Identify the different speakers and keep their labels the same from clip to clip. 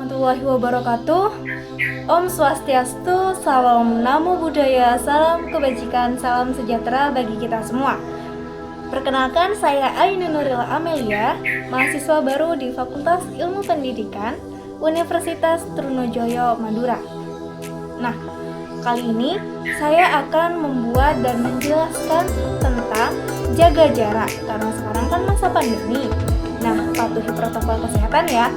Speaker 1: warahmatullahi wabarakatuh. Om Swastiastu, salam namo buddhaya, salam kebajikan, salam sejahtera bagi kita semua. Perkenalkan, saya Ainun Nuril Amelia, mahasiswa baru di Fakultas Ilmu Pendidikan Universitas Trunojoyo, Madura. Nah, kali ini saya akan membuat dan menjelaskan tentang jaga jarak, karena sekarang kan masa pandemi. Nah, patuhi protokol kesehatan ya.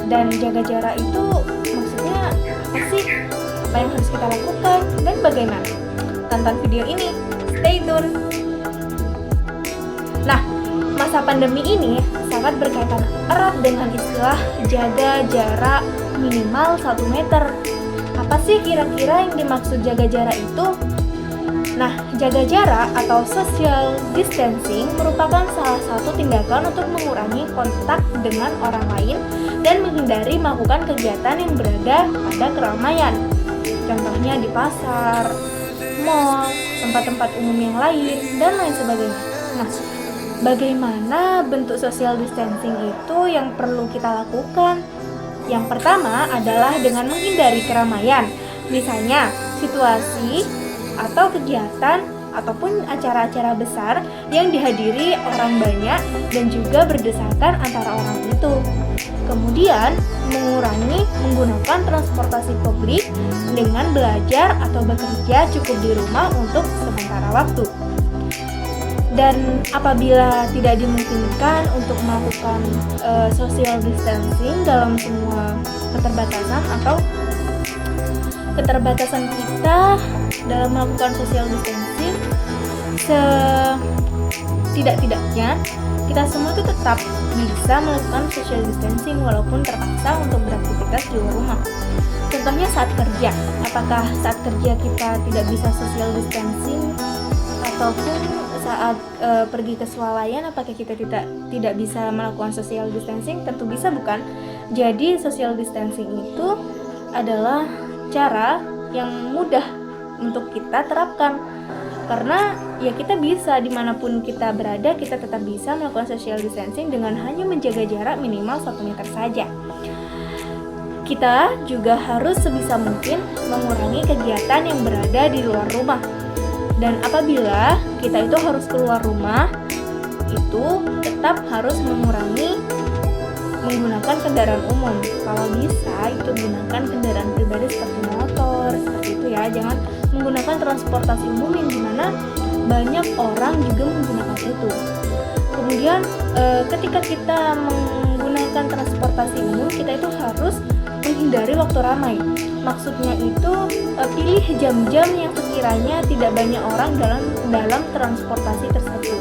Speaker 1: Dan jaga jarak itu maksudnya apa sih? Apa yang harus kita lakukan dan bagaimana? Tonton video ini, stay tune. Nah, masa pandemi ini sangat berkaitan erat dengan istilah jaga jarak minimal 1 meter. Apa sih kira-kira yang dimaksud jaga jarak itu? Nah, jaga jarak atau social distancing merupakan salah satu tindakan untuk mengurangi kontak dengan orang lain dan menghindari melakukan kegiatan yang berada pada keramaian. Contohnya di pasar, mall, tempat-tempat umum yang lain, dan lain sebagainya. Nah, bagaimana bentuk social distancing itu yang perlu kita lakukan? Yang pertama adalah dengan menghindari keramaian. Misalnya, situasi atau kegiatan ataupun acara-acara besar yang dihadiri orang banyak dan juga berdesakan antara orang itu. Kemudian, mengurangi menggunakan transportasi publik dengan belajar atau bekerja cukup di rumah untuk sementara waktu. Dan apabila tidak dimungkinkan untuk melakukan social distancing dalam semua keterbatasan atau keterbatasan kita dalam melakukan social distancing, setidak-tidaknya kita semua itu tetap bisa melakukan social distancing walaupun terpaksa untuk beraktivitas di luar rumah. Contohnya saat kerja, apakah saat kerja kita tidak bisa social distancing, ataupun saat pergi ke swalayan apakah kita tidak bisa melakukan social distancing? Tentu bisa, bukan? Jadi social distancing itu adalah cara yang mudah untuk kita terapkan, karena ya kita bisa dimanapun kita berada, kita tetap bisa melakukan social distancing dengan hanya menjaga jarak minimal 1 meter saja. Kita juga harus sebisa mungkin mengurangi kegiatan yang berada di luar rumah. Dan apabila kita itu harus keluar rumah, itu tetap harus mengurangi menggunakan kendaraan umum. Kalau bisa itu gunakan kendaraan pribadi seperti motor, seperti itu ya. Jangan menggunakan transportasi umum yang dimana banyak orang juga menggunakan itu. Kemudian ketika kita menggunakan transportasi umum, kita itu harus menghindari waktu ramai. Maksudnya itu pilih jam-jam yang sekiranya tidak banyak orang dalam transportasi tersebut.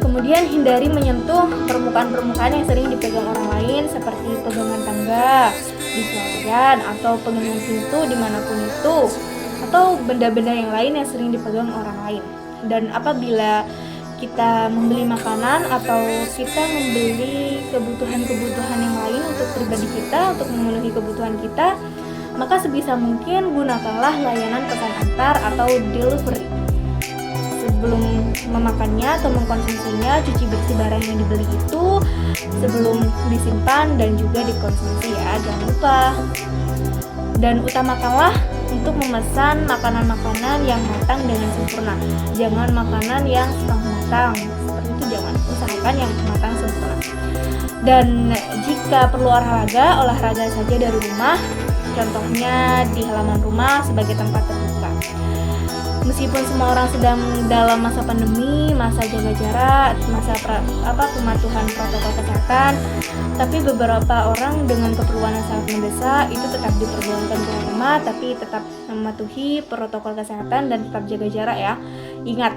Speaker 1: Kemudian hindari menyentuh permukaan-permukaan yang sering dipegang orang lain, seperti pegangan tangga di swalayan atau pegangan pintu dimanapun itu, atau benda-benda yang lain yang sering dipegang orang lain. Dan apabila kita membeli makanan atau kita membeli kebutuhan-kebutuhan yang lain untuk pribadi kita, untuk memenuhi kebutuhan kita, maka sebisa mungkin gunakanlah layanan pesan antar atau delivery. Sebelum memakannya atau mengkonsumsinya, cuci bersih barang yang dibeli itu sebelum disimpan dan juga dikonsumsi ya, jangan lupa. Dan utamakanlah untuk memesan makanan-makanan yang matang dengan sempurna. Jangan makanan yang setengah matang, seperti itu jangan, usahakan yang matang sempurna. Dan jika perlu olahraga saja dari rumah, contohnya di halaman rumah sebagai tempat terbuka. Meskipun semua orang sedang dalam masa pandemi, masa jaga jarak, masa pematuhan protokol kesehatan, tapi beberapa orang dengan keperluan yang sangat mendesak itu tetap diperbolehkan keluar rumah, tapi tetap mematuhi protokol kesehatan dan tetap jaga jarak ya. Ingat,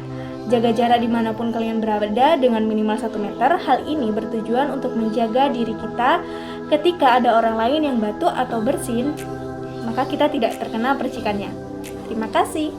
Speaker 1: jaga jarak dimanapun kalian berada dengan minimal 1 meter. Hal ini bertujuan untuk menjaga diri kita ketika ada orang lain yang batuk atau bersin, maka kita tidak terkena percikannya. Terima kasih.